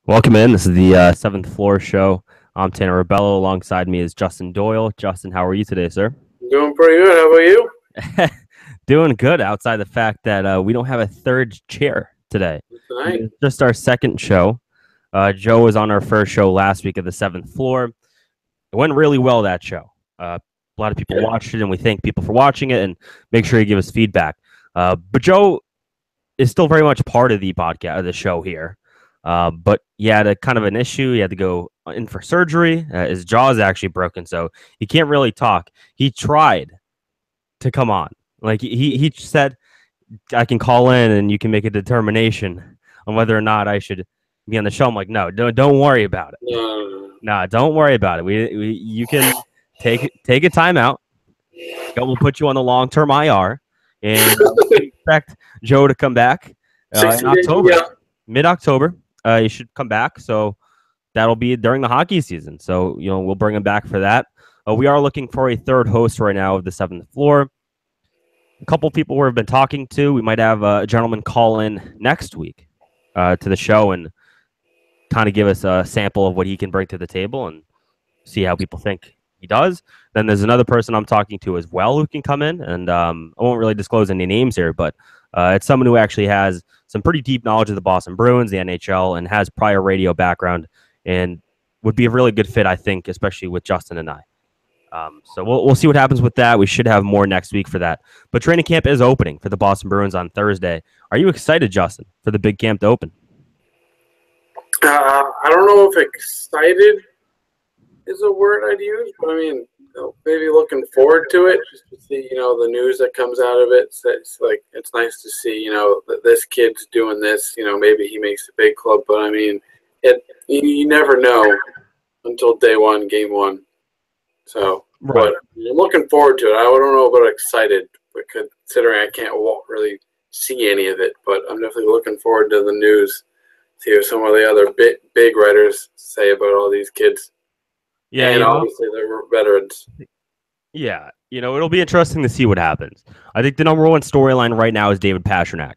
Welcome in. This is the Seventh Floor Show. I'm Tanner Rebello. Alongside me is Justin Doyle. Justin, how are you today, sir? Doing pretty good. How about you? Doing good, outside the fact that we don't have a third chair today. Tonight? It's just our second show. Joe was on our first show last week of the Seventh Floor. It went really well, that show. A lot of people watched it, and we thank people for watching it, and make sure you give us feedback. But Joe is still very much part of the podcast, the show here. But he had a kind of an issue. He had to go in for surgery. His jaw is actually broken, so he can't really talk. He tried to come on. Like he said, I can call in and you can make a determination on whether or not I should be on the show. I'm like, no, don't worry about it. Nah, don't worry about it. You can take a timeout. We'll put you on the long-term IR, and we expect Joe to come back in October, mid-October. He should come back, so that'll be during the hockey season. So, we'll bring him back for that. We are looking for a third host right now of the Seventh Floor. A couple people we've been talking to. We might have a gentleman call in next week to the show and kind of give us a sample of what he can bring to the table and see how people think he does. Then there's another person I'm talking to as well who can come in, and I won't really disclose any names here, but it's someone who actually has some pretty deep knowledge of the Boston Bruins, the NHL, and has prior radio background, and would be a really good fit, I think, especially with Justin and I. So we'll see what happens with that. We should have more next week for that. But training camp is opening for the Boston Bruins on Thursday. Are you excited, Justin, for the big camp to open? I don't know if excited is a word I'd use, but I mean, maybe looking forward to it, just to see, the news that comes out of it. So it's nice to see, that this kid's doing this. Maybe he makes a big club, but I mean, you never know until day one, game one. So, right. But I'm looking forward to it. I don't know about excited, but considering I won't really see any of it, but I'm definitely looking forward to the news. See what some of the other big writers say about all these kids. Yeah, and obviously they're veterans. Yeah, it'll be interesting to see what happens. I think the number one storyline right now is David Pastrnak,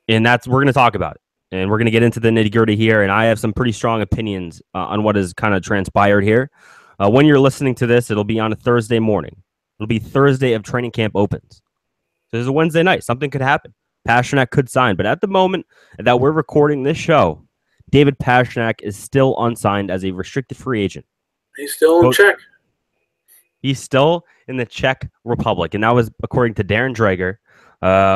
and we're going to talk about it, and we're going to get into the nitty gritty here. And I have some pretty strong opinions on what has kind of transpired here. When you're listening to this, it'll be on a Thursday morning. It'll be Thursday of training camp opens. So there's a Wednesday night. Something could happen. Pastrnak could sign, but at the moment that we're recording this show, David Pastrnak is still unsigned as a restricted free agent. He's still in Czech. He's still in the Czech Republic, and that was according to Darren Dreger,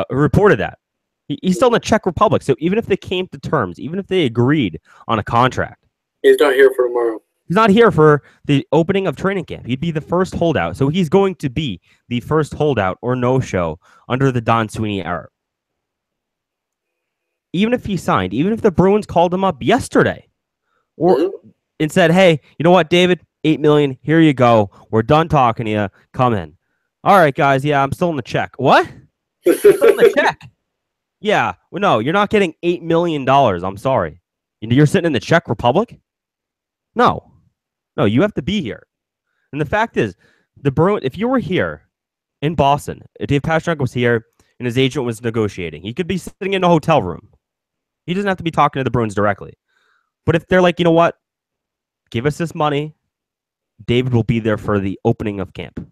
who reported that. He's still in the Czech Republic, so even if they came to terms, even if they agreed on a contract, he's not here for tomorrow. He's not here for the opening of training camp. He'd be the first holdout, so he's going to be the first holdout or no-show under the Don Sweeney era. Even if he signed, even if the Bruins called him up yesterday, and said, hey, you know what, David? $8 million, here you go. We're done talking to you. Come in. All right, guys. Yeah, I'm still in the check. What? Still in the check? Yeah. Well, no, you're not getting $8 million. I'm sorry. You're sitting in the Czech Republic? No, you have to be here. And the fact is, the Bruins, if you were here in Boston, if Dave Pastrnak was here and his agent was negotiating, he could be sitting in a hotel room. He doesn't have to be talking to the Bruins directly. But if they're like, you know what? Give us this money. David will be there for the opening of camp.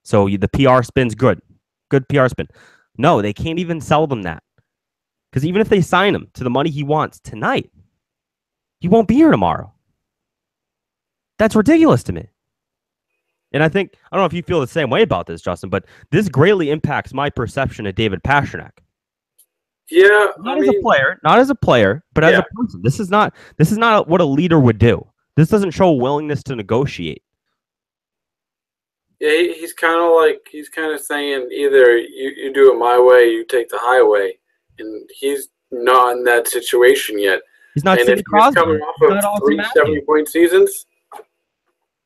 So the PR spin's good. Good PR spin. No, they can't even sell them that. Because even if they sign him to the money he wants tonight, he won't be here tomorrow. That's ridiculous to me. And I don't know if you feel the same way about this, Justin, but this greatly impacts my perception of David Pastrnak. Yeah, not as a player, but as a person. This is not what a leader would do. This doesn't show a willingness to negotiate. Yeah, he's kind of saying either you do it my way, you take the highway, and he's not in that situation yet. He's not. And if he's coming off of 3 70-point seasons,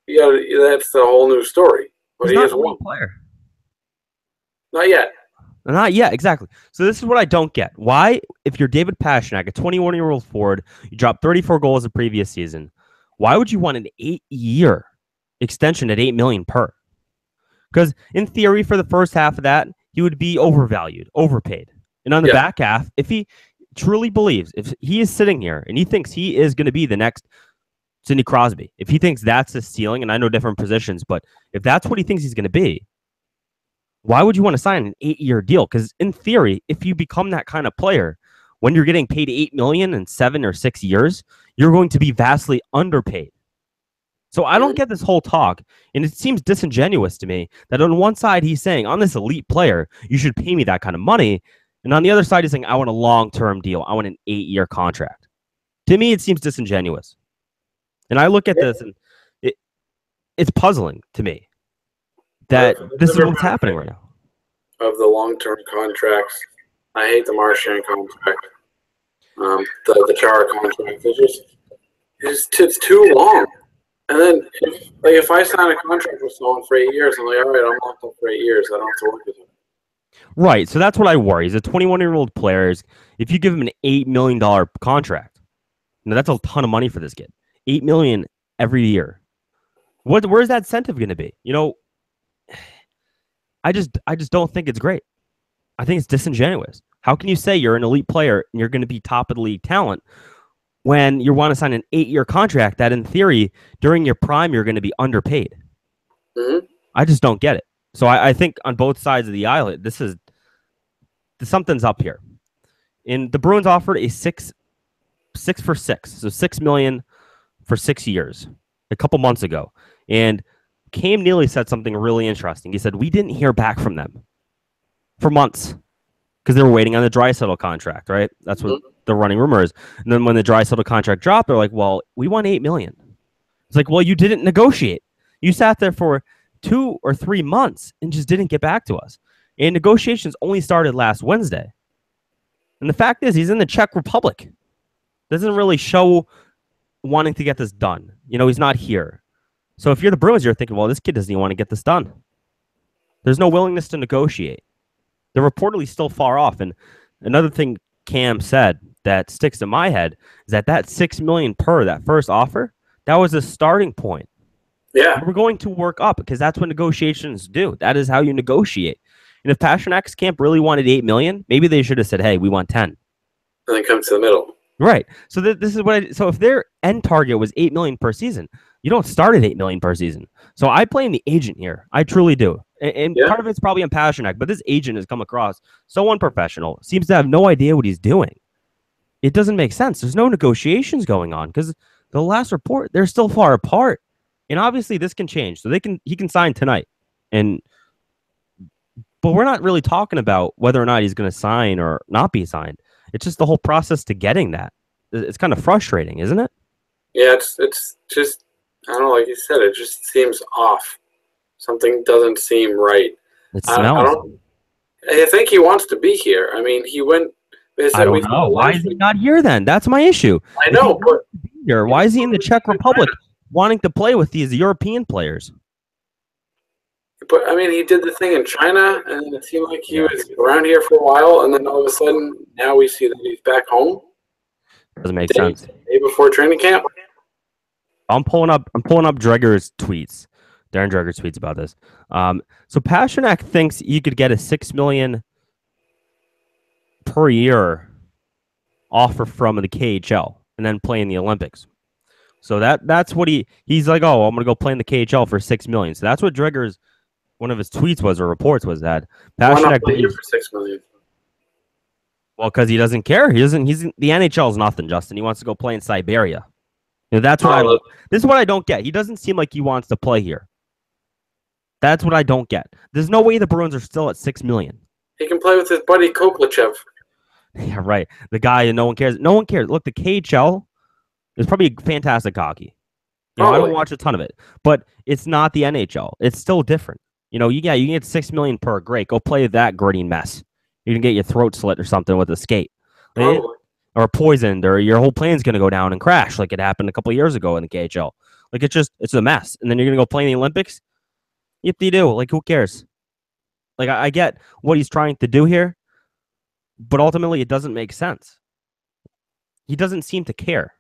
that's a whole new story. But he's not a one player. Not yet. Not yet, exactly. So this is what I don't get. Why, if you're David Pastrnak, a 21-year-old forward, you dropped 34 goals the previous season, why would you want an 8-year extension at $8 million per? Because in theory, for the first half of that, he would be overvalued, overpaid. And on the back half, if he truly believes, if he is sitting here and he thinks he is going to be the next Sidney Crosby, if he thinks that's his ceiling, and I know different positions, but if that's what he thinks he's going to be, why would you want to sign an 8-year deal? Because in theory, if you become that kind of player, when you're getting paid $8 million in 7 or 6 years, you're going to be vastly underpaid. So I don't get this whole talk, and it seems disingenuous to me that on one side he's saying, on this elite player, you should pay me that kind of money, and on the other side he's saying, I want a long-term deal. I want an 8-year contract. To me, it seems disingenuous. And I look at this, and it's puzzling to me that this is what's happening right now. Of the long-term contracts, I hate the Marchand contract. The Chara contract. It's too long. And then, if I sign a contract with someone for 8 years, I'm like, all right, I'm locked up for 8 years. I don't have to work with him. Right. So that's what I worry. He's a 21-year-old player. If you give him an $8 million contract, that's a ton of money for this kid. $8 million every year. Where's that incentive going to be? I just don't think it's great. I think it's disingenuous. How can you say you're an elite player and you're going to be top of the league talent when you want to sign an 8-year contract that, in theory, during your prime, you're going to be underpaid? Mm-hmm. I just don't get it. So I think on both sides of the aisle, something's up here. And the Bruins offered a 6 for 6, so $6 million for 6 years a couple months ago. And Cam Neely said something really interesting. He said, we didn't hear back from them for months because they were waiting on the Draisaitl contract, right? That's what the running rumor is. And then when the Draisaitl contract dropped, they're like, well, we won $8 million. It's like, well, you didn't negotiate. You sat there for 2 or 3 months and just didn't get back to us. And negotiations only started last Wednesday. And the fact is, he's in the Czech Republic. Doesn't really show wanting to get this done. He's not here. So if you're the Bruins, you're thinking, well, this kid doesn't even want to get this done. There's no willingness to negotiate. They're reportedly still far off. And another thing Cam said that sticks in my head is that $6 million per that first offer, that was a starting point. Yeah. We're going to work up because that's what negotiations do. That is how you negotiate. And if Pastrnak's camp really wanted $8 million, maybe they should have said, hey, we want 10. And then come to the middle. Right. So this is what so if their end target was $8 million per season, you don't start at $8 million per season. So I blame the agent here. I truly do. And part of it's probably on Pastrnak, but this agent has come across so unprofessional, seems to have no idea what he's doing. It doesn't make sense. There's no negotiations going on because the last report, they're still far apart. And obviously this can change. So he can sign tonight. But we're not really talking about whether or not he's going to sign or not be signed. It's just the whole process to getting that. It's kind of frustrating, isn't it? Yeah, it's just, I don't know, like you said, it just seems off. Something doesn't seem right. It smells. I think he wants to be here. I mean, he went. I don't know. Why is he not here then? That's my issue. I know, but why is he in the Czech Republic wanting to play with these European players? But, I mean, he did the thing in China, and it seemed like he was around here for a while, and then all of a sudden, now we see that he's back home. Doesn't make sense. Day before training camp. I'm pulling up Dreger's tweets. Darren Dreger tweets about this. So Pastrnak thinks you could get a $6 million per year offer from the KHL and then play in the Olympics. So that's what he's like. Oh, I'm gonna go play in the KHL for $6 million. So that's what Dreger's one of his tweets was or reports was that Pastrnak for $6 million. Well, because he doesn't care. He's the NHL is nothing, Justin. He wants to go play in Siberia. That's what this is what I don't get. He doesn't seem like he wants to play here. That's what I don't get. There's no way the Bruins are still at $6 million. He can play with his buddy Koplichev. Yeah, right. The guy no one cares. No one cares. Look, the KHL is probably fantastic hockey. I don't watch a ton of it, but it's not the NHL. It's still different. You can get $6 million per. Great, go play that gritty mess. You can get your throat slit or something with a skate, or poisoned, or your whole plane's gonna go down and crash, like it happened a couple of years ago in the KHL. Like it's a mess, and then you're gonna go play in the Olympics. Yep, they do. Like, who cares? Like, I get what he's trying to do here, but ultimately it doesn't make sense. He doesn't seem to care.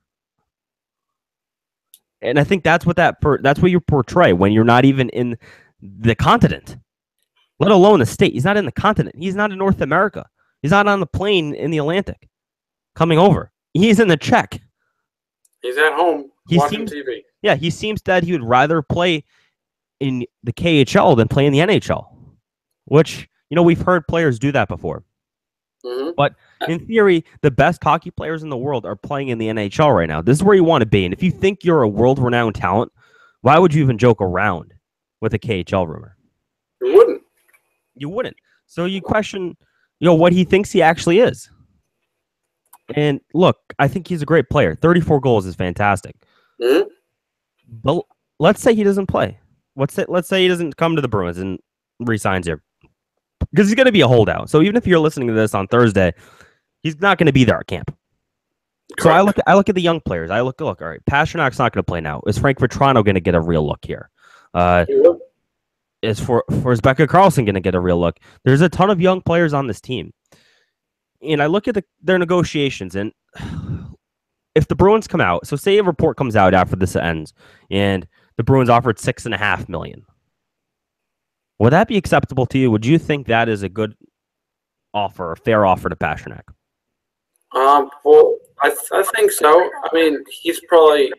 And I think that's what you portray when you're not even in the continent, let alone the state. He's not in the continent. He's not in North America. He's not on the plane in the Atlantic. coming over. He's in the Czech. He's at home watching TV. Yeah, he seems that he would rather play in the KHL than play in the NHL, which, we've heard players do that before. Mm-hmm. But in theory, the best hockey players in the world are playing in the NHL right now. This is where you want to be. And if you think you're a world-renowned talent, why would you even joke around with a KHL rumor? You wouldn't. You wouldn't. So you question, what he thinks he actually is. And look, I think he's a great player. 34 goals is fantastic. Mm-hmm. But let's say he doesn't play. Let's say he doesn't come to the Bruins and re-signs here. Because he's going to be a holdout. So even if you're listening to this on Thursday, he's not going to be there at camp. Correct. So I look at the young players. Look, all right, Pastrnak's not going to play now. Is Frank Vatrano going to get a real look here? Is Rebecca Karlsson going to get a real look? There's a ton of young players on this team. And I look at their negotiations, and if the Bruins come out, so say a report comes out after this ends, and the Bruins offered $6.5 million. Would that be acceptable to you? Would you think that is a good offer, a fair offer to Pastrnak? Well, I think so. I mean, he's probably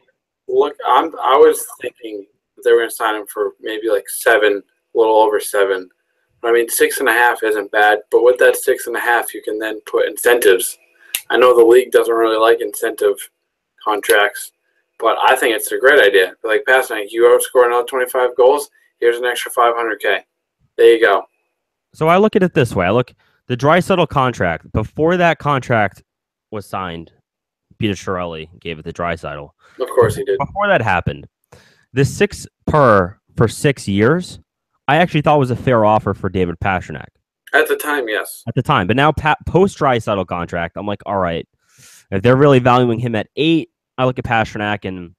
I was thinking they were going to sign him for maybe like 7, a little over 7. I mean, 6.5 isn't bad, but with that 6.5, you can then put incentives. I know the league doesn't really like incentive contracts, but I think it's a great idea. Like Pastrnak, you outscore another 25 goals. Here's an extra $500K. There you go. So I look at it this way. I look the Draisaitl contract. Before that contract was signed, Peter Chiarelli gave it to Draisaitl. Of course he did. Before that happened, the 6 per for 6 years, I actually thought was a fair offer for David Pastrnak. At the time, yes. At the time. But now post Draisaitl contract, I'm like, all right, if they're really valuing him at 8, I look at Pastrnak, and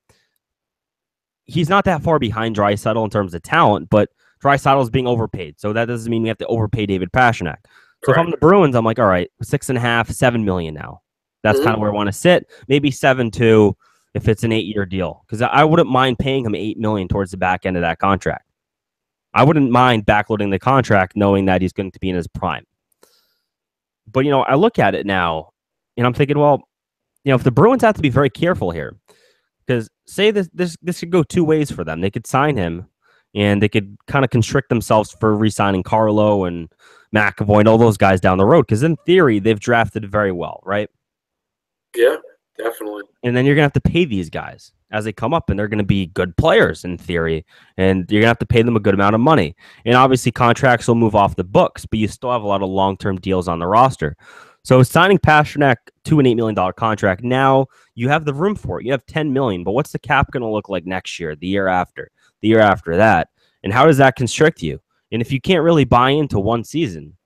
he's not that far behind Draisaitl in terms of talent, but Draisaitl is being overpaid. So that doesn't mean we have to overpay David Pastrnak. So if I'm the Bruins, I'm like, all right, 6.5, $7 million now. That's kind of where I want to sit. Maybe 7.2 if it's an 8-year deal, because I wouldn't mind paying him $8 million towards the back end of that contract. I wouldn't mind backloading the contract knowing that he's going to be in his prime. But, I look at it now, and I'm thinking, well, if the Bruins have to be very careful here, because say this could go 2 ways for them. They could sign him, and they could kind of constrict themselves for re-signing Carlo and McAvoy and all those guys down the road, because in theory, they've drafted very well, right? Yeah, definitely. And then you're going to have to pay these guys as they come up, and they're going to be good players in theory, and you're going to have to pay them a good amount of money. And obviously, contracts will move off the books, but you still have a lot of long-term deals on the roster. So signing Pastrnak to an $8 million contract, now you have the room for it. You have $10 million, but what's the cap going to look like next year, the year after that? And how does that constrict you? And if you can't really buy into one season,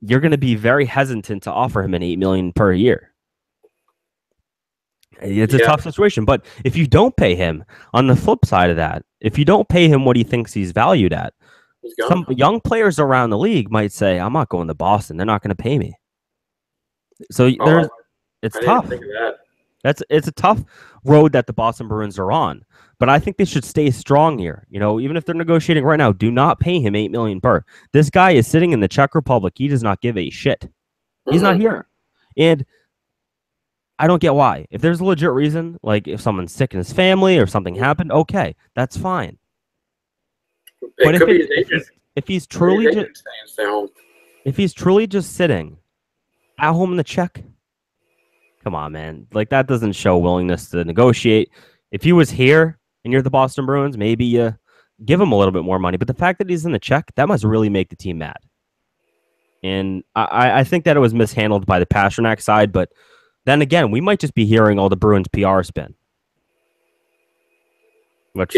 you're going to be very hesitant to offer him an $8 million per year. It's a tough situation. But if you don't pay him, on the flip side of that, if you don't pay him what he thinks he's valued at, some young players around the league might say, I'm not going to Boston. They're not going to pay me. So it's tough. It's a tough road that the Boston Bruins are on. But I think they should stay strong here. Even if they're negotiating right now, do not pay him $8 million per. This guy is sitting in the Czech Republic. He does not give a shit. He's not here. And I don't get why. If there's a legit reason, like if someone's sick in his family or something happened, okay, that's fine. But if he's truly just sitting at home in the Czech, come on, man. Like, that doesn't show willingness to negotiate. If he was here and you're the Boston Bruins, maybe you give him a little bit more money. But the fact that he's in the Czech, that must really make the team mad. And I think that it was mishandled by the Pastrnak side. But then again, we might just be hearing all the Bruins PR spin. Which,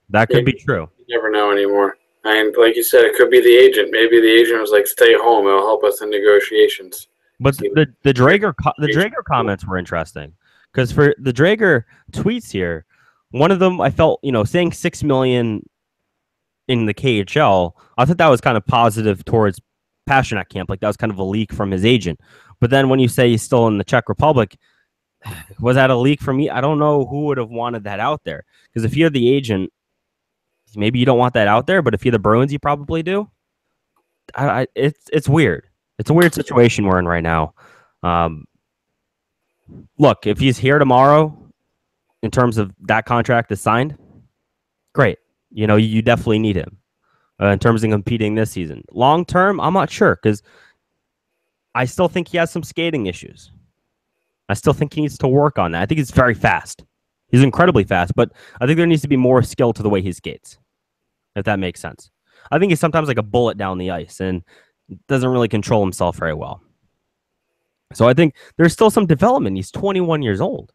that could be true. You never know anymore. And like you said, it could be the agent. Maybe the agent was like, stay home. It'll help us in negotiations. But the Drager comments were interesting. Because for the Drager tweets here, one of them I felt, saying $6 million in the KHL, I thought that was kind of positive towards Pastrnak camp. Like, that was kind of a leak from his agent. But then when you say he's still in the Czech Republic, was that a leak from me? I don't know who would have wanted that out there. Because if you're the agent, maybe you don't want that out there. But if you're the Bruins, you probably do. It's weird. It's a weird situation we're in right now. Um, look, if he's here tomorrow, in terms of that contract is signed, great. You definitely need him in terms of competing this season. Long term, I'm not sure because I still think he has some skating issues. I still think he needs to work on that. I think he's very fast. He's incredibly fast, but I think there needs to be more skill to the way he skates, if that makes sense. I think he's sometimes like a bullet down the ice and doesn't really control himself very well. So I think there's still some development. He's 21 years old.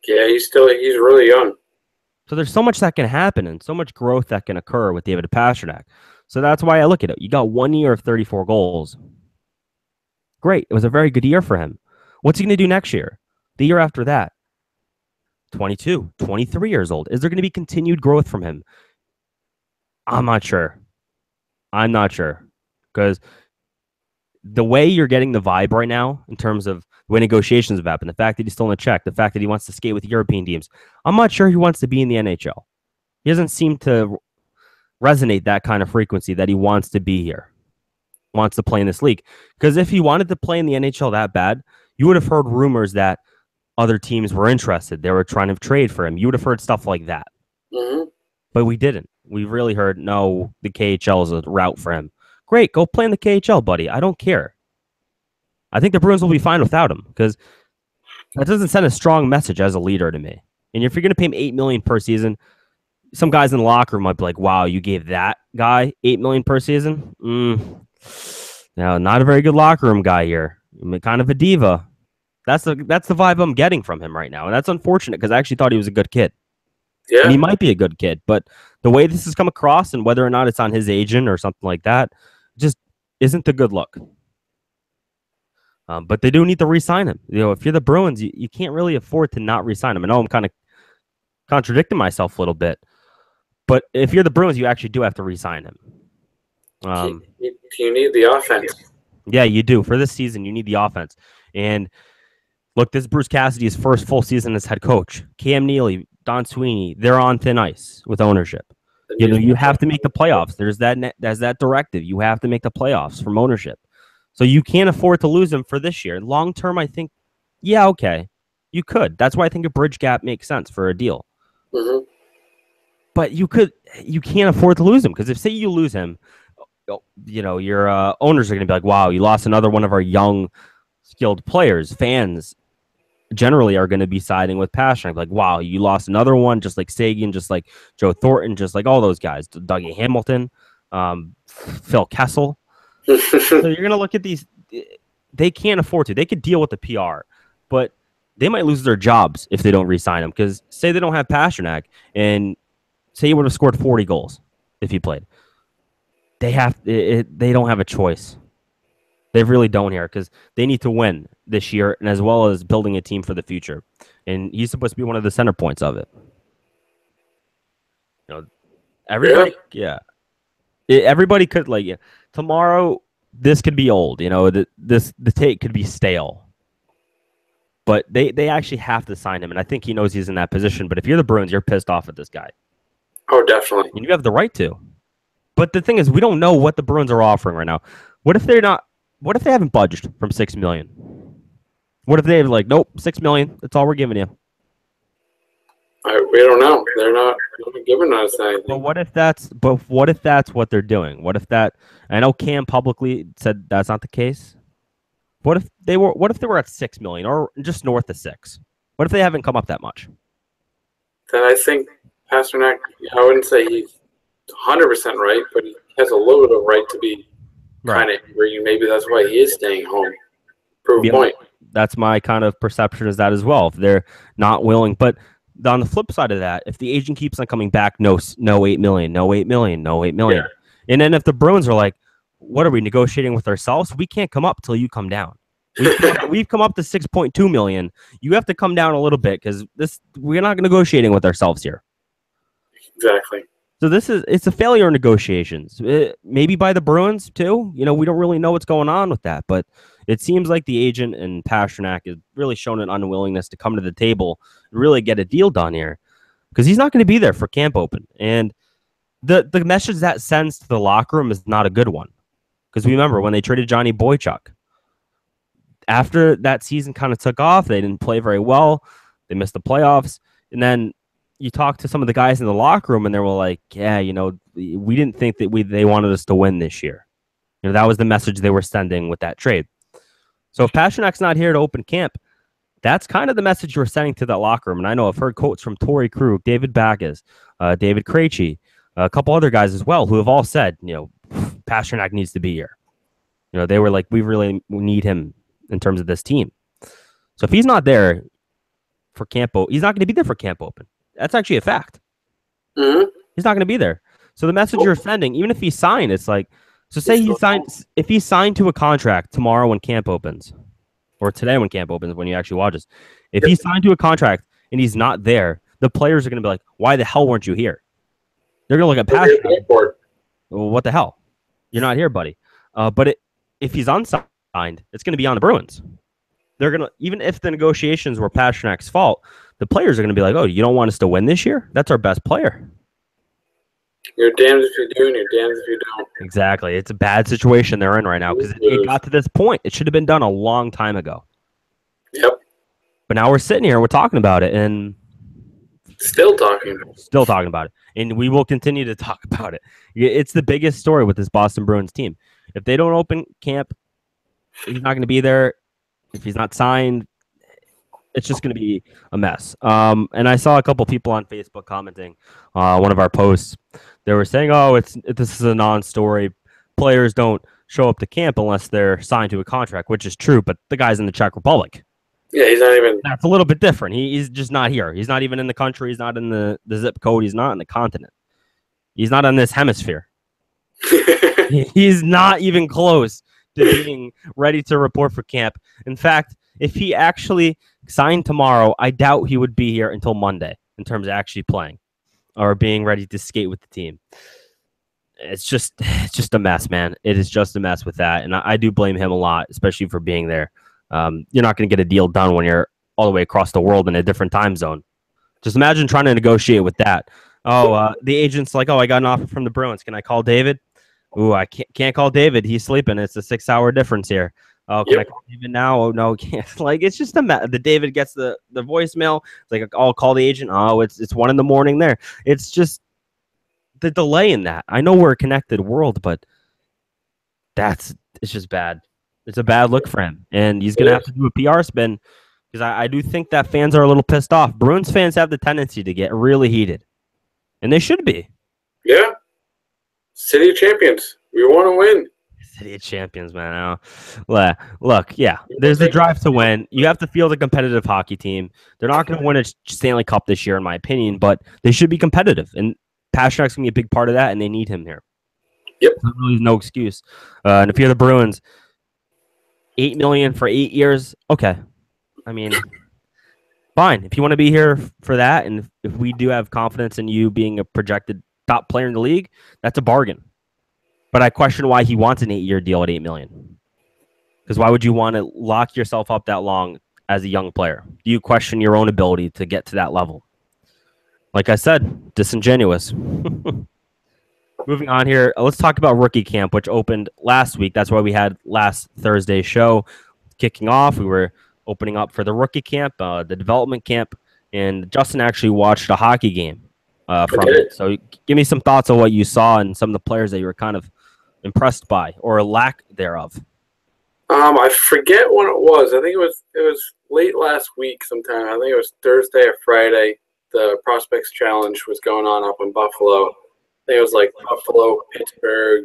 Yeah, he's really young. So there's so much that can happen and so much growth that can occur with David Pastrnak. So that's why I look at it. You got 1 year of 34 goals. Great. It was a very good year for him. What's he going to do next year? The year after that? 22, 23 years old. Is there going to be continued growth from him? I'm not sure. Because the way you're getting the vibe right now in terms of the way negotiations have happened, the fact that he's still in a Czech, the fact that he wants to skate with European teams, I'm not sure he wants to be in the NHL. He doesn't seem to resonate that kind of frequency that he wants to be here, wants to play in this league. Because if he wanted to play in the NHL that bad, you would have heard rumors that other teams were interested. They were trying to trade for him. You would have heard stuff like that. Mm-hmm. But we didn't. We really heard, no, the KHL is a route for him. Great, go play in the KHL, buddy. I don't care. I think the Bruins will be fine without him because that doesn't send a strong message as a leader to me. And if you're going to pay him $8 million per season, some guys in the locker room might be like, "Wow, you gave that guy $8 million per season." Now, not a very good locker room guy here. Kind of a diva. That's the vibe I'm getting from him right now, and that's unfortunate because I actually thought he was a good kid. Yeah, and he might be a good kid, but the way this has come across and whether or not it's on his agent or something like that, just isn't the good look. But they do need to re-sign him. If you're the Bruins, you can't really afford to not re-sign him. I know I'm kind of contradicting myself a little bit, but if you're the Bruins, you actually do have to re-sign him. You need the offense. Yeah, you do. For this season, you need the offense. And look, this is Bruce Cassidy's first full season as head coach. Cam Neely, Don Sweeney, they're on thin ice with ownership. You have to make the playoffs. There's that directive. You have to make the playoffs from ownership. So you can't afford to lose him for this year. Long term, I think, yeah, okay, you could. That's why I think a bridge gap makes sense for a deal. Mm-hmm. But you can't afford to lose him because if say you lose him, your owners are going to be like, wow, you lost another one of our young, skilled players. Fans generally are going to be siding with Pastrnak. Like, wow, you lost another one, just like Sagan, just like Joe Thornton, just like all those guys, Dougie Hamilton, Phil Kessel. So you're going to look at these. They can't afford to. They could deal with the PR, but they might lose their jobs if they don't re-sign him. Because say they don't have Pastrnak, and say he would have scored 40 goals if he played. They don't have a choice. They really don't here because they need to win this year, and as well as building a team for the future. And he's supposed to be one of the center points of it. Everybody, yeah. Everybody could tomorrow. This could be old. The take could be stale. But they actually have to sign him, and I think he knows he's in that position. But if you're the Bruins, you're pissed off at this guy. Oh, definitely. And you have the right to. But the thing is, we don't know what the Bruins are offering right now. What if they're not? What if they haven't budged from $6 million? What if they're like, nope, $6 million. That's all we're giving you. We don't know. They're not giving us anything. But what if that's what they're doing? What if that? I know Cam publicly said that's not the case. What if they were at $6 million or just north of $6 million? What if they haven't come up that much? Then I think Pastrnak. I wouldn't say he's 100% right, but he has a little bit of right to be kind of angry. Maybe that's why he is staying home. Prove point. That's my kind of perception is that as well. If they're not willing, but on the flip side of that, if the agent keeps on coming back, no $8 million, no $8 million, no $8 million, and then if the Bruins are like, what are we negotiating with ourselves? We can't come up till you come down. We've come up to $6.2 million. You have to come down a little bit because we're not negotiating with ourselves here. Exactly. So it's a failure in negotiations. Maybe by the Bruins too. We don't really know what's going on with that, but it seems like the agent and Pastrnak has really shown an unwillingness to come to the table and really get a deal done here because he's not going to be there for camp open. And the message that sends to the locker room is not a good one because remember when they traded Johnny Boychuk, after that season kind of took off, they didn't play very well. They missed the playoffs. And then you talk to some of the guys in the locker room, and they were like, yeah, we didn't think that they wanted us to win this year. That was the message they were sending with that trade. So if Pastrnak's not here to open camp, that's kind of the message you're sending to that locker room. And I know I've heard quotes from Torrey Krug, David Backes, David Krejci, a couple other guys as well, who have all said, Pastrnak needs to be here. They were like, we really need him in terms of this team. So if he's not there for camp, he's not going to be there for camp open. That's actually a fact. Mm-hmm. He's not going to be there. So the message you're sending, even if he signed, it's like, so say he signed, if he signed to a contract tomorrow when camp opens, or today when camp opens, when you actually watch this, if he signed to a contract and he's not there, the players are going to be like, why the hell weren't you here? They're going to look at Pastrnak. Well, what the hell? You're not here, buddy. But if he's unsigned, it's going to be on the Bruins. They're going to, even if the negotiations were Pasternak's fault, the players are going to be like, oh, you don't want us to win this year? That's our best player. You're damned if you do, and you're damned if you don't. Exactly. It's a bad situation they're in right now because it got to this point. It should have been done a long time ago. Yep. But now we're sitting here, we're talking about it, and still talking about it. And we will continue to talk about it. It's the biggest story with this Boston Bruins team. If they don't open camp, he's not going to be there. If he's not signed, it's just going to be a mess. And I saw a couple people on Facebook commenting one of our posts. They were saying, "Oh, this is a non-story. Players don't show up to camp unless they're signed to a contract," which is true. But the guy's in the Czech Republic. Yeah, he's not even. That's a little bit different. He's just not here. He's not even in the country. He's not in the zip code. He's not in the continent. He's not on this hemisphere. He's not even close to being ready to report for camp. In fact, if he actually signed tomorrow, I doubt he would be here until Monday in terms of actually playing or being ready to skate with the team. It's just a mess, man. It is just a mess with that. And I do blame him a lot, especially for being there. You're not going to get a deal done when you're all the way across the world in a different time zone. Just imagine trying to negotiate with that. The agent's like, oh, I got an offer from the Bruins. Can I call David? Ooh, I can't call David. He's sleeping. It's a 6-hour difference here. Oh, can I call David now? Oh, no, can't. Like, it's just the David gets the voicemail. It's like, I'll call the agent. Oh, it's 1 a.m. there. It's just the delay in that. I know we're a connected world, but it's just bad. It's a bad look for him. And he's going to have to do a PR spin because I do think that fans are a little pissed off. Bruins fans have the tendency to get really heated. And they should be. Yeah. City of champions. We want to win. City of champions, man. Look, yeah, there's the drive to win. You have to field a competitive hockey team. They're not going to win a Stanley Cup this year, in my opinion, but they should be competitive. And Pasternak's going to be a big part of that, and they need him here. Yep. There's really no excuse. And if you're the Bruins, $8 million for 8 years, okay. I mean, fine. If you want to be here for that, and if we do have confidence in you being a projected top player in the league, that's a bargain. But I question why he wants an 8-year deal at $8 million. Because why would you want to lock yourself up that long as a young player? Do you question your own ability to get to that level? Like I said, disingenuous. Moving on here, let's talk about rookie camp, which opened last week. That's why we had last Thursday's show kicking off. We were opening up for the rookie camp, the development camp, and Justin actually watched a hockey game from it. So give me some thoughts on what you saw and some of the players that you were kind of impressed by or lack thereof. I forget when it was. I think it was late last week sometime. I think it was Thursday or Friday. The Prospects Challenge was going on up in Buffalo. I think it was like Buffalo, Pittsburgh,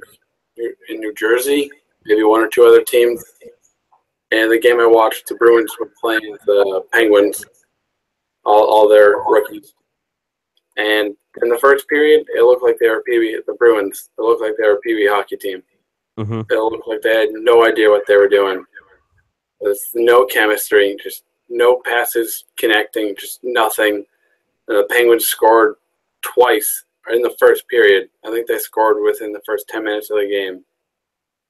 in New Jersey, maybe one or two other teams. And the game I watched, the Bruins were playing the Penguins, all their rookies. And in the first period, it looked like they were the Bruins. It looked like they were a Pee Wee hockey team. Mm-hmm. It looked like they had no idea what they were doing. There's no chemistry, just no passes connecting, just nothing. And the Penguins scored twice in the first period. I think they scored within the first 10 minutes of the game.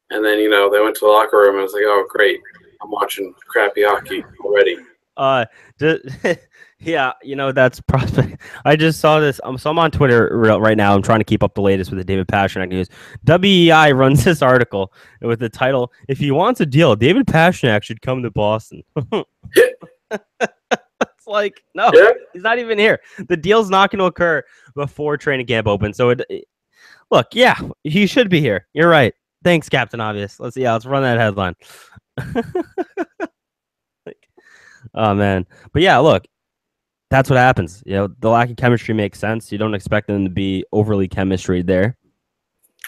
And then, they went to the locker room and I was like, oh, great. I'm watching crappy hockey already. Just, yeah, that's prospect. I just saw this. So I'm on Twitter right now. I'm trying to keep up the latest with the David Pastrnak news. WEI runs this article with the title, "If he wants a deal, David Pastrnak should come to Boston." It's like, no, he's not even here. The deal's not going to occur before training camp opens. So look, yeah, he should be here. You're right. Thanks, Captain Obvious. Let's run that headline. Oh man, but yeah, look, that's what happens. The lack of chemistry makes sense. You don't expect them to be overly chemistry there.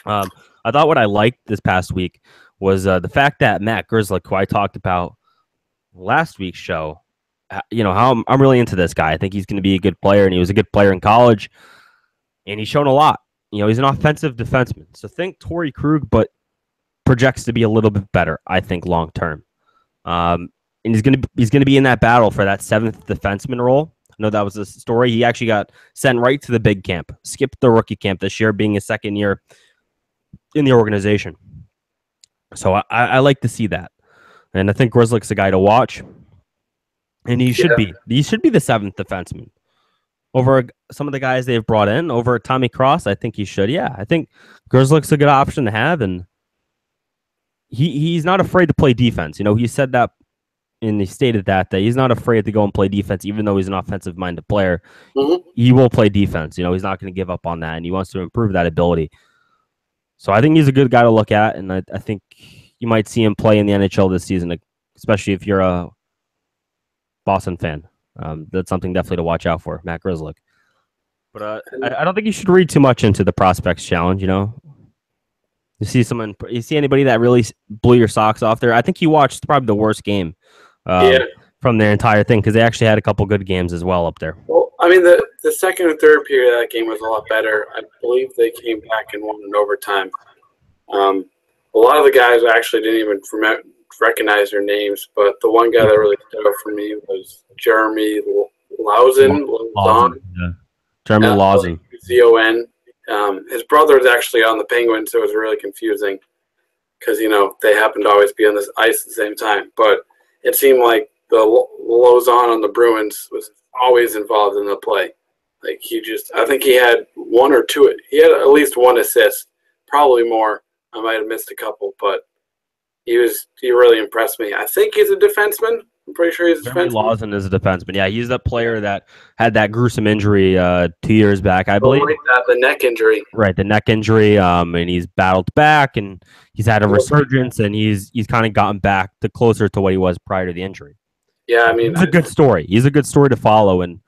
I thought what I liked this past week was the fact that Matt Grzelcyk, who I talked about last week's show, how I'm really into this guy. I think he's going to be a good player, and he was a good player in college, and he's shown a lot. He's an offensive defenseman. So think Torrey Krug, but projects to be a little bit better, I think, long term. And he's gonna be in that battle for that 7th defenseman role. I know that was the story. He actually got sent right to the big camp, skipped the rookie camp this year, being his second year in the organization. So I like to see that, and I think Grzelcyk's a guy to watch, and he should be. He should be the 7th defenseman over some of the guys they've brought in. Over Tommy Cross, I think he should. Yeah, I think Grzelcyk's a good option to have, and he's not afraid to play defense. He said that. And he stated that he's not afraid to go and play defense, even though he's an offensive-minded player. Mm-hmm. He will play defense. He's not going to give up on that, and he wants to improve that ability. So I think he's a good guy to look at, and I think you might see him play in the NHL this season, especially if you're a Boston fan. That's something definitely to watch out for, Matt Grzelcyk. But I don't think you should read too much into the prospects challenge. You see anybody that really blew your socks off there? I think you watched probably the worst game. From their entire thing, because they actually had a couple good games as well up there. Well, I mean, the second and third period of that game was a lot better. I believe they came back and won in overtime. A lot of the guys actually didn't even recognize their names, but the one guy that really stood out for me was Jeremy Lauzon. Yeah. Jeremy Lauzon. Zon. His brother is actually on the Penguins, so it was really confusing because, they happen to always be on this ice at the same time. But it seemed like the Lauzon on the Bruins was always involved in the play. Like I think he had one or two. He had at least one assist, probably more. I might have missed a couple, but he really impressed me. I think he's a defenseman. I'm pretty sure he's a defenseman. Lauzon is a defenseman. Yeah, he's the player that had that gruesome injury 2 years back, I believe. The neck injury. Right, the neck injury. And he's battled back, and he's had a resurgence, and he's kind of gotten back to closer to what he was prior to the injury. Yeah, I mean, it's a good story. He's a good story to follow, and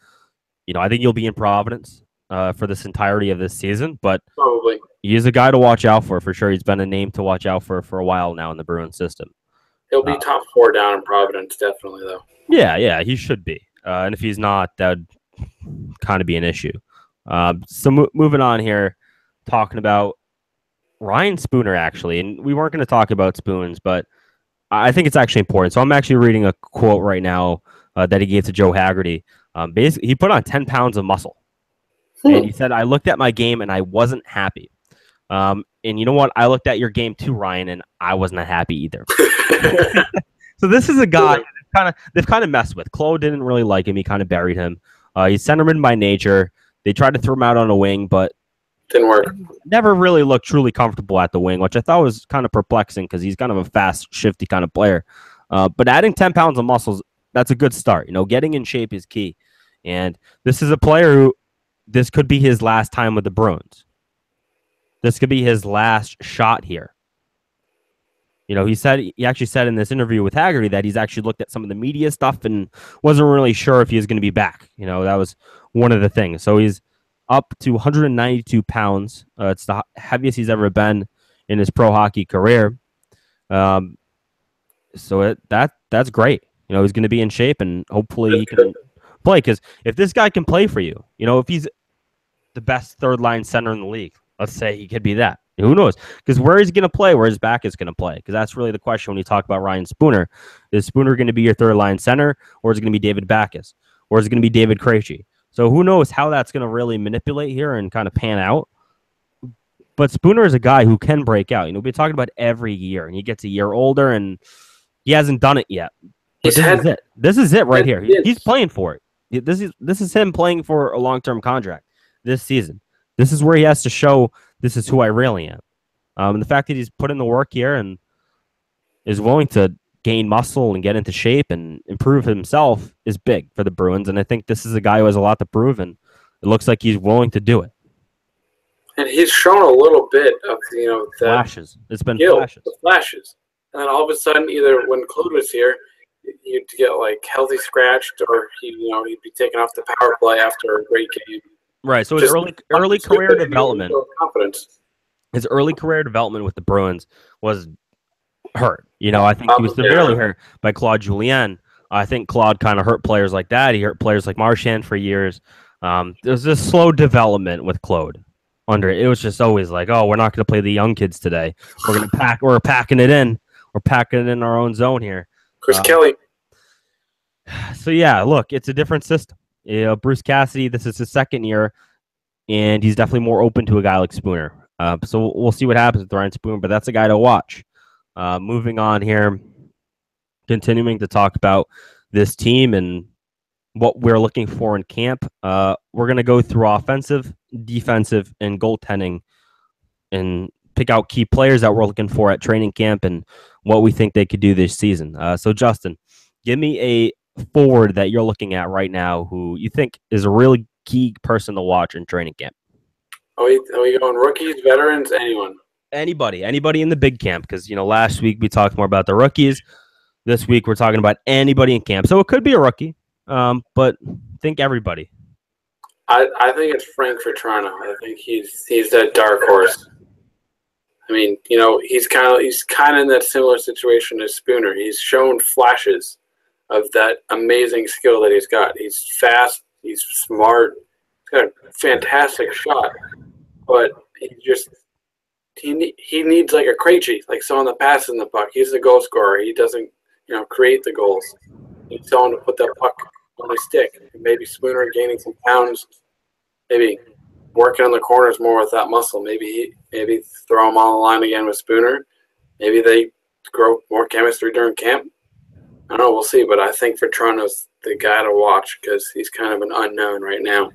I think he'll be in Providence for this entirety of this season. But probably he is a guy to watch out for sure. He's been a name to watch out for a while now in the Bruins system. He'll be top 4 down in Providence, definitely, though. Yeah, he should be. And if he's not, that would kind of be an issue. So moving on here, talking about Ryan Spooner, actually. And we weren't going to talk about Spoons, but I think it's actually important. So I'm actually reading a quote right now that he gave to Joe Haggerty. Basically, he put on 10 pounds of muscle. And he said, "I looked at my game and I wasn't happy. And you know what? I looked at your game too, Ryan, and I wasn't happy either." So this is a guy they've kind of messed with. Chloe didn't really like him. He kind of buried him. He's centerman by nature. They tried to throw him out on a wing, but didn't work. Never really looked truly comfortable at the wing, which I thought was kind of perplexing because he's kind of a fast, shifty kind of player. But adding 10 pounds of muscles, that's a good start. Getting in shape is key. And this is a player who this could be his last time with the Bruins. This could be his last shot here. He actually said in this interview with Haggerty that he's actually looked at some of the media stuff and wasn't really sure if he was going to be back. That was one of the things. So he's up to 192 pounds. It's the heaviest he's ever been in his pro hockey career. So that's great. He's going to be in shape, and hopefully he can play. Because if this guy can play for you, if he's the best third-line center in the league, let's say he could be that. Who knows? Because where he's going to play, where his back is going to play. Because that's really the question when you talk about Ryan Spooner. Is Spooner going to be your third-line center, or is it going to be David Backes, or is it going to be David Krejci? So who knows how that's going to really manipulate here and kind of pan out. But Spooner is a guy who can break out. We've been talking about every year, and he gets a year older, and he hasn't done it yet. But this is it. This is it right here. He's playing for it. This is him playing for a long-term contract this season. This is where he has to show this is who I really am. And the fact that he's put in the work here and is willing to gain muscle and get into shape and improve himself is big for the Bruins. And I think this is a guy who has a lot to prove, and it looks like he's willing to do it. And he's shown a little bit of, that flashes. It's been flashes. And then all of a sudden, either when Claude was here, you'd get like healthy scratched, or he'd be taken off the power play after a great game. Right. So his early career development, confidence. His early career development with the Bruins was hurt. I think he was severely hurt by Claude Julien. I think Claude kind of hurt players like that. He hurt players like Marchand for years. There was this slow development with Claude. It was just always like, oh, we're not going to play the young kids today. We're packing it in. We're packing it in our own zone here. Chris Kelly. So yeah, look, it's a different system. Bruce Cassidy, this is his second year, and he's definitely more open to a guy like Spooner. So we'll see what happens with Ryan Spooner, but that's a guy to watch. Moving on here, continuing to talk about this team and what we're looking for in camp. We're going to go through offensive, defensive, and goaltending and pick out key players that we're looking for at training camp and what we think they could do this season. So, Justin, give me a forward that you're looking at right now who you think is a really key person to watch in training camp. Are we going rookies, veterans, anyone? Anybody in the big camp, because, last week we talked more about the rookies. This week we're talking about anybody in camp. So it could be a rookie, but think everybody. I think it's Frank Vatrano. I think he's that dark horse. I mean, he's kind of in that similar situation as Spooner. He's shown flashes of that amazing skill that he's got. He's fast. He's smart. He's got a fantastic shot, but he needs like a Krejci, like someone that passes the puck. He's the goal scorer. He doesn't, create the goals. He needs someone to put that puck on his stick. Maybe Spooner gaining some pounds. Maybe working on the corners more with that muscle. Maybe throw him on the line again with Spooner. Maybe they grow more chemistry during camp. I don't know. We'll see. But I think Vatrano's the guy to watch because he's kind of an unknown right now.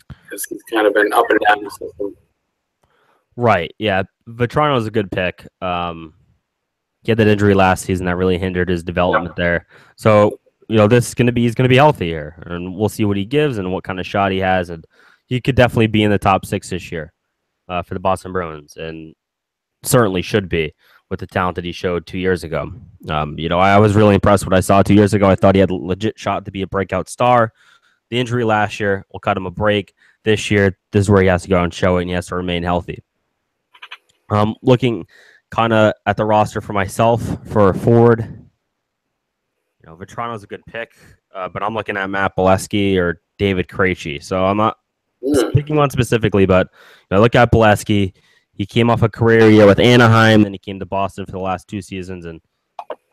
Because he's kind of been up and down the system. Right. Yeah. Vatrano's a good pick. He had that injury last season that really hindered his development there. So, he's going to be healthy here, and we'll see what he gives and what kind of shot he has. And he could definitely be in the top 6 this year for the Boston Bruins, and certainly should be with the talent that he showed 2 years ago. I was really impressed with what I saw 2 years ago. I thought he had a legit shot to be a breakout star. The injury last year will cut him a break. This year, this is where he has to go and show it, and he has to remain healthy. Looking kind of at the roster for myself for a forward, Vatrano's a good pick, but I'm looking at Matt Bolesky or David Krejci. So I'm not picking one specifically, but look at Bolesky. He came off a career year with Anaheim, then he came to Boston for the last 2 seasons and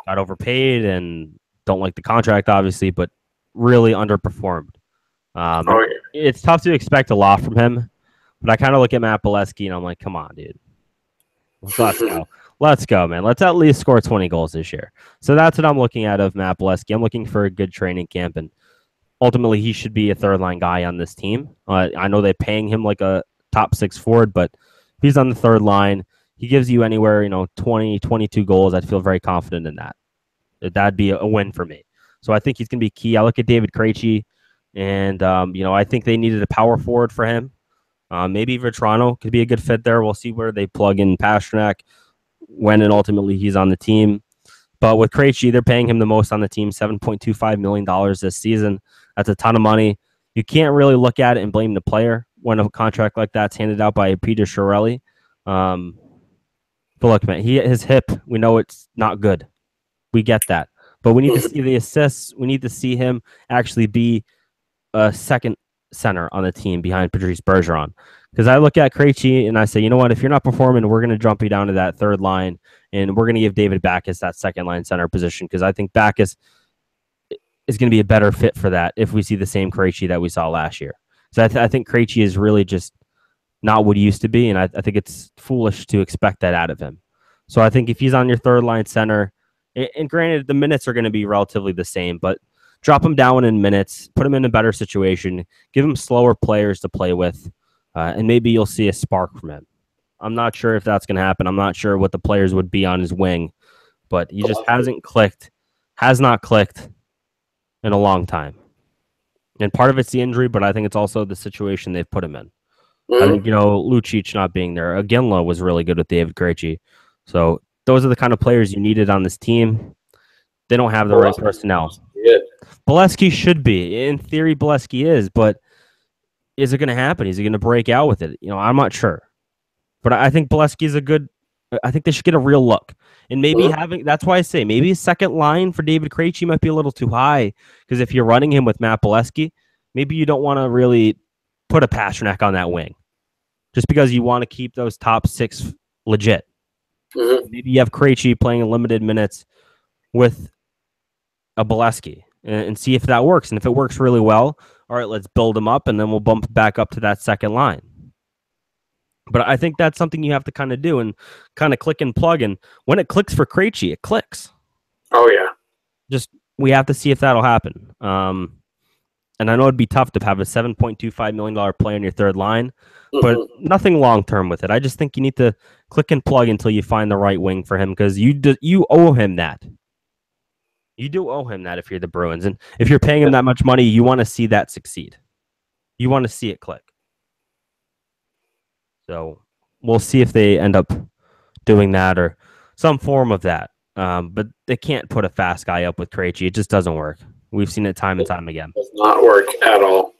got overpaid and don't like the contract, obviously, but really underperformed. It's tough to expect a lot from him, but I kind of look at Matt Bolesky and I'm like, come on, dude. Let's go, man. Let's at least score 20 goals this year. So that's what I'm looking at of Matt Bolesky. I'm looking for a good training camp, and ultimately he should be a third-line guy on this team. I know they're paying him like a top 6 forward, but if he's on the third line, he gives you anywhere, 20, 22 goals. I'd feel very confident in that. That'd be a win for me. So I think he's going to be key. I look at David Krejci, and, I think they needed a power forward for him. Maybe Vatrano could be a good fit there. We'll see where they plug in Pastrnak when and ultimately he's on the team. But with Krejci, they're paying him the most on the team, $7.25 million this season. That's a ton of money. You can't really look at it and blame the player when a contract like that's handed out by Peter Chiarelli. But look, man, his hip, we know it's not good. We get that. But we need to see the assists. We need to see him actually be a second center on the team behind Patrice Bergeron. Because I look at Krejci and I say, you know what, if you're not performing, we're going to jump you down to that third line, and we're going to give David Backes that second line center position, because I think Backes is going to be a better fit for that if we see the same Krejci that we saw last year. So I think Krejci is really just not what he used to be, and I think it's foolish to expect that out of him. So I think if he's on your third line center, And granted, the minutes are going to be relatively the same, but drop him down in minutes, put him in a better situation, give him slower players to play with, and maybe you'll see a spark from him. I'm not sure if that's going to happen. I'm not sure what the players would be on his wing, but he just has not clicked in a long time. And part of it's the injury, but I think it's also the situation they've put him in. I think, Lucic not being there. Aginla was really good with David Krejci. So those are the kind of players you needed on this team. They don't have the right personnel. Bolesky should be. In theory, Bolesky is, but is it going to happen? Is he going to break out with it? I'm not sure. But I think Bolesky is I think they should get a real look. And maybe that's why I say maybe a second line for David Krejci might be a little too high, because if you're running him with Matt Bolesky, maybe you don't want to really put a Pastrnak on that wing just because you want to keep those top six legit. Maybe you have Krejci playing in limited minutes with a Bolesky and see if that works. And if it works really well, all right, let's build him up and then we'll bump back up to that second line. But I think that's something you have to kind of do and kind of click and plug. And when it clicks for Krejci, it clicks. Oh, yeah. Just we have to see if that'll happen. And I know it'd be tough to have a $7.25 million player in your third line, but nothing long-term with it. I just think you need to click and plug until you find the right wing for him, because you owe him that. You do owe him that if you're the Bruins. And if you're paying him that much money, you want to see that succeed. You want to see it click. So we'll see if they end up doing that or some form of that. But they can't put a fast guy up with Krejci. It just doesn't work. We've seen it time and time again. It does not work at all.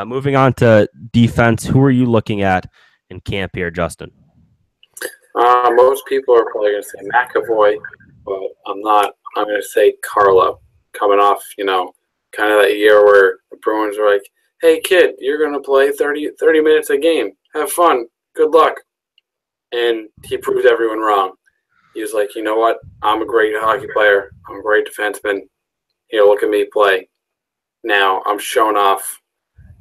Moving on to defense, who are you looking at in camp here, Justin? Most people are probably going to say McAvoy, but I'm not. I'm going to say Carlo, coming off, kind of that year where the Bruins were like, hey, kid, you're going to play 30 minutes a game. Have fun. Good luck. And he proved everyone wrong. He was like, you know what? I'm a great hockey player. I'm a great defenseman. Here, look at me play. Now I'm showing off.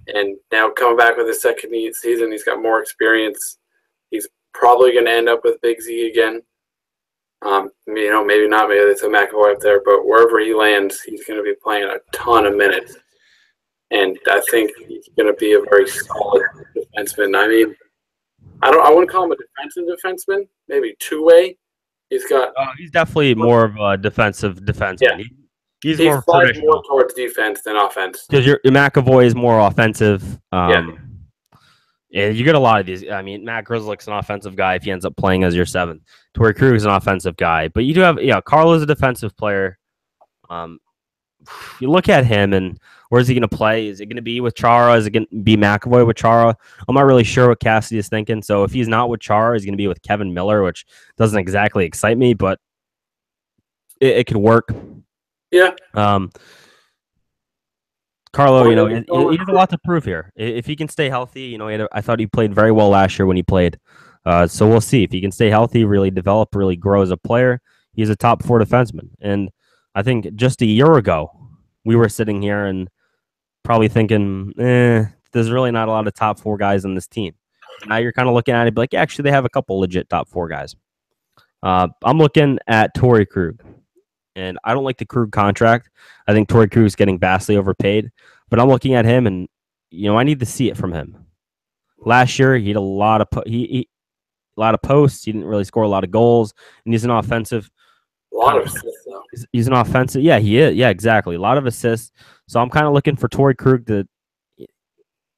And now coming back with his second season, he's got more experience. He's probably going to end up with Big Z again. Maybe not. Maybe they throw McAvoy up there. But wherever he lands, he's going to be playing a ton of minutes. And I think he's going to be a very solid defenseman. I mean, I wouldn't call him a defensive defenseman. Maybe two-way. He's definitely more of a defensive defenseman. Yeah. He's more traditional. More towards defense than offense. Because your McAvoy is more offensive. Yeah, you get a lot of these. I mean, Matt Grzelcyk's an offensive guy if he ends up playing as your seventh. Torrey Krug is an offensive guy. But you do have, Carlo's a defensive player. You look at him and where's he going to play? Is it going to be with Chara? Is it going to be McAvoy with Chara? I'm not really sure what Cassidy is thinking. So if he's not with Chara, he's going to be with Kevin Miller, which doesn't exactly excite me, but it could work. Yeah. Carlo, he has a lot to prove here. If he can stay healthy, I thought he played very well last year when he played. So we'll see. If he can stay healthy, really develop, really grow as a player, he's a top 4 defenseman. And I think just a year ago, we were sitting here and probably thinking, there's really not a lot of top 4 guys on this team. Now you're kind of looking at it like, actually, they have a couple legit top 4 guys. I'm looking at Torrey Krug. And I don't like the Krug contract. I think Torrey Krug is getting vastly overpaid. But I'm looking at him, and I need to see it from him. Last year, he had a lot of posts. He didn't really score a lot of goals, and he's an offensive. A lot of assists, though. He's an offensive. Yeah, he is. Yeah, exactly. A lot of assists. So I'm kind of looking for Torrey Krug to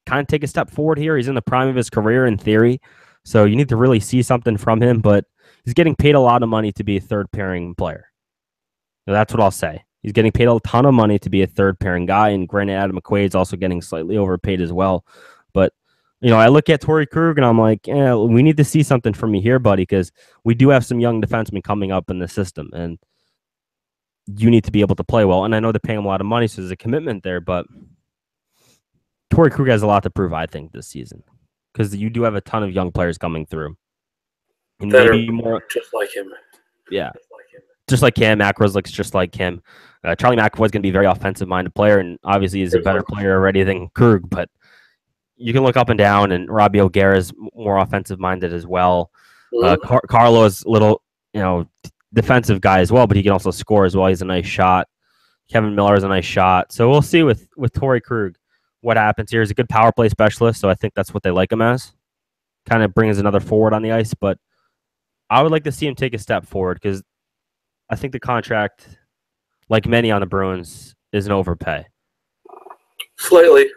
kind of take a step forward here. He's in the prime of his career in theory, so you need to really see something from him. But he's getting paid a lot of money to be a third pairing player. That's what I'll say. He's getting paid a ton of money to be a third pairing guy, and granted, Adam McQuaid is also getting slightly overpaid as well. But I look at Torrey Krug and I'm like, we need to see something from you here, buddy, because we do have some young defensemen coming up in the system, and you need to be able to play well. And I know they're paying him a lot of money, so there's a commitment there, but Torrey Krug has a lot to prove, I think, this season, because you do have a ton of young players coming through. And that maybe more just like him. Yeah. Just like him, Matt Grzelcyk's just like him. Charlie McAvoy's going to be a very offensive-minded player, and obviously he's a better player already than Krug, but you can look up and down, and Robbie O'Gara is more offensive-minded as well. Carlo is a little, defensive guy as well, but he can also score as well. He's a nice shot. Kevin Miller is a nice shot. So we'll see with Torrey Krug what happens here. He's a good power play specialist, so I think that's what they like him as. Kind of brings another forward on the ice, but I would like to see him take a step forward because I think the contract, like many on the Bruins, is an overpay. Slightly.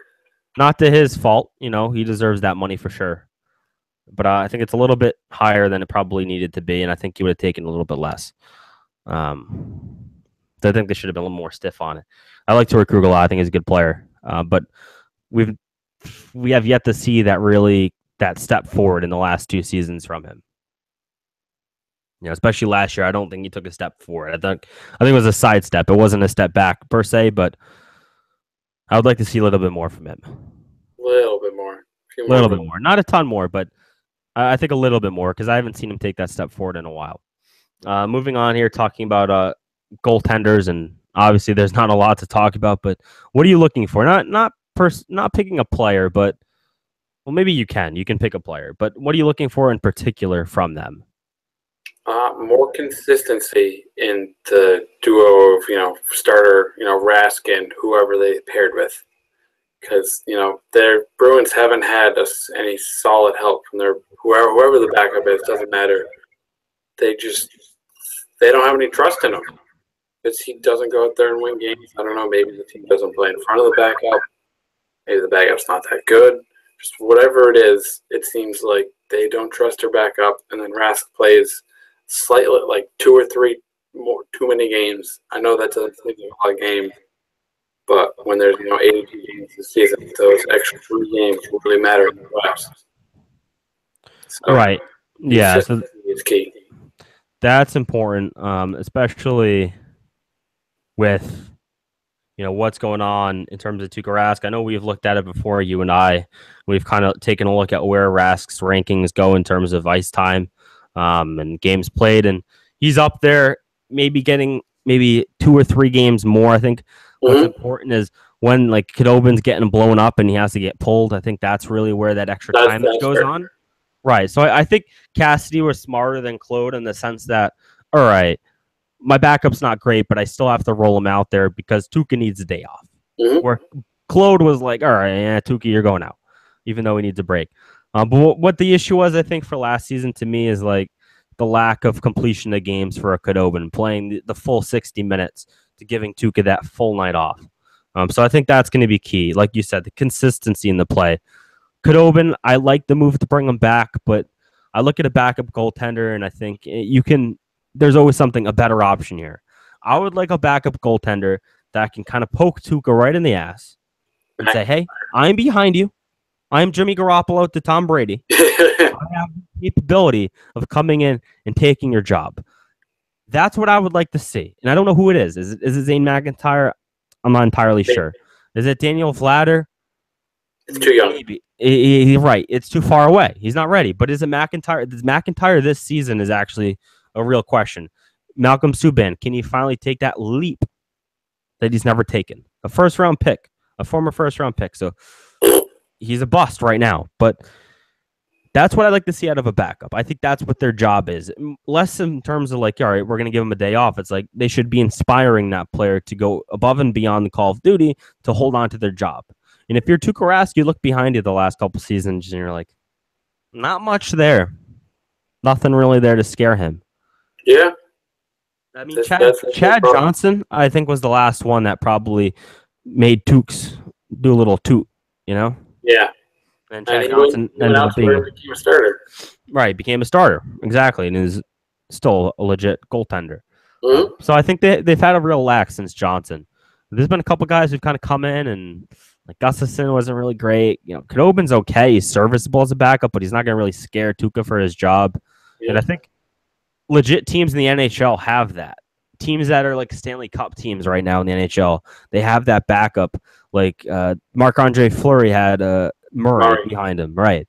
Not to his fault. He deserves that money for sure. But I think it's a little bit higher than it probably needed to be, and I think he would have taken a little bit less. So I think they should have been a little more stiff on it. I like Torrey Krug a lot. I think he's a good player. But we have yet to see that step forward in the last 2 seasons from him. Especially last year, I don't think he took a step forward. I think it was a side step. It wasn't a step back per se, but I would like to see a little bit more from him. A little bit more. A little bit more. Not a ton more, but I think a little bit more because I haven't seen him take that step forward in a while. Moving on here, talking about goaltenders, and obviously there's not a lot to talk about, but what are you looking for? Not picking a player, but well, maybe you can pick a player, but what are you looking for in particular from them? More consistency in the duo of, starter, Rask and whoever they paired with. Because, their Bruins haven't had any solid help from their whoever the backup is, doesn't matter. They don't have any trust in him. Because he doesn't go out there and win games. I don't know, maybe the team doesn't play in front of the backup. Maybe the backup's not that good. Just whatever it is, it seems like they don't trust their backup, and then Rask plays slightly, like 2 or 3 more too many games. I know that doesn't seem like a lot of games, but when there's 82 games this season, those extra 3 games will really matter in the playoffs. So, right? Yeah, so it's key. That's important, especially with what's going on in terms of Tuukka Rask. I know we've looked at it before, you and I. We've kind of taken a look at where Rask's rankings go in terms of ice time. And games played, and he's up there, maybe getting 2 or 3 games more. I think what's important is when Khudobin's getting blown up and he has to get pulled. I think that's really where that extra time goes on. Right. So I think Cassidy was smarter than Claude in the sense that, all right, my backup's not great, but I still have to roll him out there because Tuukka needs a day off. Where Claude was like, all right, yeah, Tuukka, you're going out, even though he needs a break. But what the issue was, I think, for last season to me is the lack of completion of games for a Khudobin, playing the full 60 minutes to giving Tuukka that full night off. So I think that's going to be key. Like you said, the consistency in the play. Khudobin, I like the move to bring him back, but I look at a backup goaltender and I think there's always a better option here. I would like a backup goaltender that can kind of poke Tuukka right in the ass and say, hey, I'm behind you. I'm Jimmy Garoppolo to Tom Brady. I have the capability of coming in and taking your job. That's what I would like to see. And I don't know who it is. Is it Zane McIntyre? I'm not entirely sure. Is it Daniel Vladar? It's too young. Maybe. Right. It's too far away. He's not ready. But is it McIntyre? McIntyre this season is actually a real question. Malcolm Subban, can he finally take that leap that he's never taken? A former first-round pick. So he's a bust right now, but that's what I'd like to see out of a backup. I think that's what their job is. Less in terms of all right, we're going to give him a day off. It's they should be inspiring that player to go above and beyond the call of duty to hold on to their job. And if you're Tuukka Rask, you look behind you the last couple seasons and you're like, not much there. Nothing really there to scare him. Yeah. I mean, Chad Johnson, I think, was the last one that probably made Tukes do a little toot, Yeah. And Chad Johnson ended up became a starter. Right, became a starter. Exactly, and is still a legit goaltender. So I think they've had a real lack since Johnson. There's been a couple guys who've kind of come in, and Gustafsson wasn't really great. Khudobin's okay. He's serviceable as a backup, but he's not going to really scare Tuukka for his job. Yeah. And I think legit teams in the NHL have that. Teams that are Stanley Cup teams right now in the NHL, they have that backup. Marc-Andre Fleury had Murray behind him, right?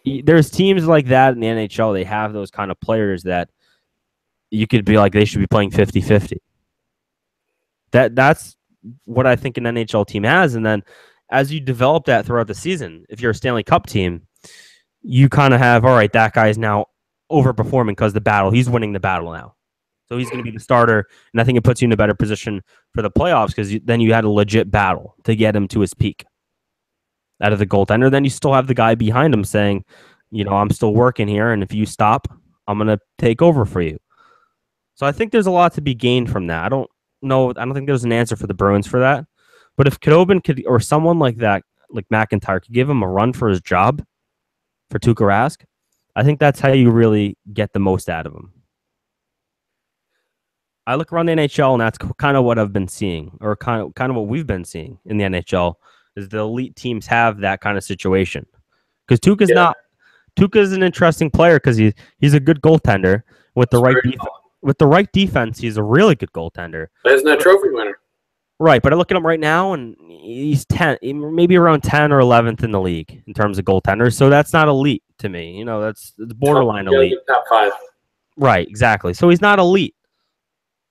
There's teams like that in the NHL. They have those kind of players that you could be they should be playing 50-50. That's what I think an NHL team has. And then as you develop that throughout the season, if you're a Stanley Cup team, you kind of have, all right, that guy is now overperforming because he's winning the battle now. So he's going to be the starter, and I think it puts you in a better position for the playoffs because then you had a legit battle to get him to his peak out of the goaltender. Then you still have the guy behind him saying, I'm still working here, and if you stop, I'm going to take over for you. So I think there's a lot to be gained from that. I don't think there's an answer for the Bruins for that. But if Khudobin or someone like that, like McIntyre, could give him a run for his job for Tuukka Rask, I think that's how you really get the most out of him. I look around the NHL, and that's kind of what I've been seeing, or kind of what we've been seeing in the NHL, is the elite teams have that kind of situation. Because Tuukka's an interesting player because he's a good goaltender with the right defense. With the right defense, he's a really good goaltender. But he's not a trophy winner. Right, but I look at him right now, and he's 10, maybe around 10 or 11th in the league in terms of goaltenders. So that's not elite to me. It's borderline elite. Top 5. Right, exactly. So he's not elite.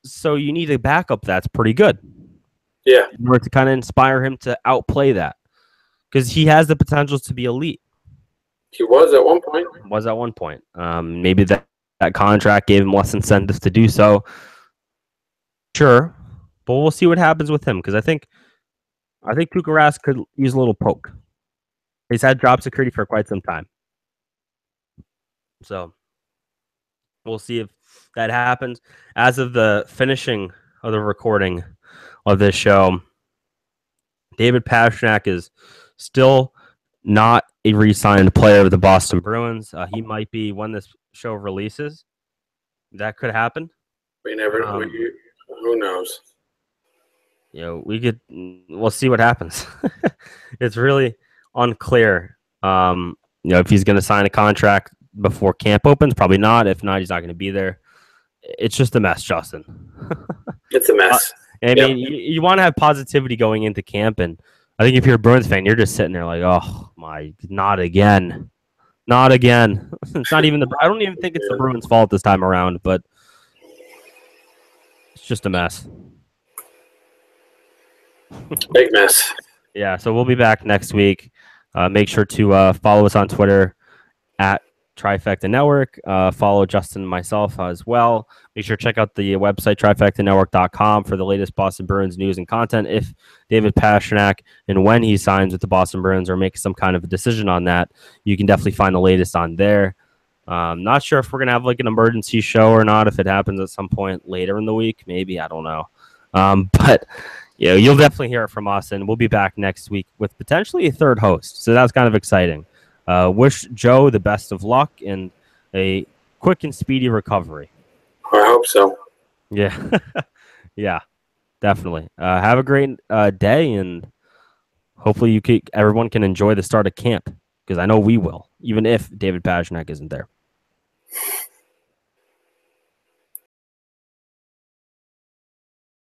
So you need a backup that's pretty good. Yeah. In order to kind of inspire him to outplay that. Because he has the potential to be elite. He was at one point. Maybe that contract gave him less incentives to do so. Sure. But we'll see what happens with him. Because I think Tuukka Rask could use a little poke. He's had job security for quite some time. So we'll see if that happens. As of the finishing of the recording of this show, David Pastrnak is still not a re-signed player of the Boston Bruins. He might be when this show releases. That could happen. We never know. Who knows? We'll see what happens. It's really unclear. If he's going to sign a contract before camp opens, probably not. If not, he's not going to be there. It's just a mess, Justin. It's a mess. I mean, you want to have positivity going into camp, and I think if you're a Bruins fan, you're just sitting there like, oh my, not again. It's not even I don't even think it's the Bruins' fault this time around, but it's just a mess. Big mess. Yeah, so we'll be back next week. Make sure to follow us on Twitter at Trifecta Network. Follow Justin and myself as well. Make sure to check out the website, trifectanetwork.com, for the latest Boston Bruins news and content. If David Pastrnak and when he signs with the Boston Bruins or makes some kind of a decision on that, you can definitely find the latest on there. Not sure if we're going to have like an emergency show or not, if it happens at some point later in the week. Maybe, I don't know. But you'll definitely hear it from us, and we'll be back next week with potentially a third host. So that's kind of exciting. Wish Joe the best of luck and a quick and speedy recovery. I hope so. Yeah. Yeah, definitely. Have a great day, and hopefully everyone can enjoy the start of camp, because I know we will, even if David Pastrnak isn't there.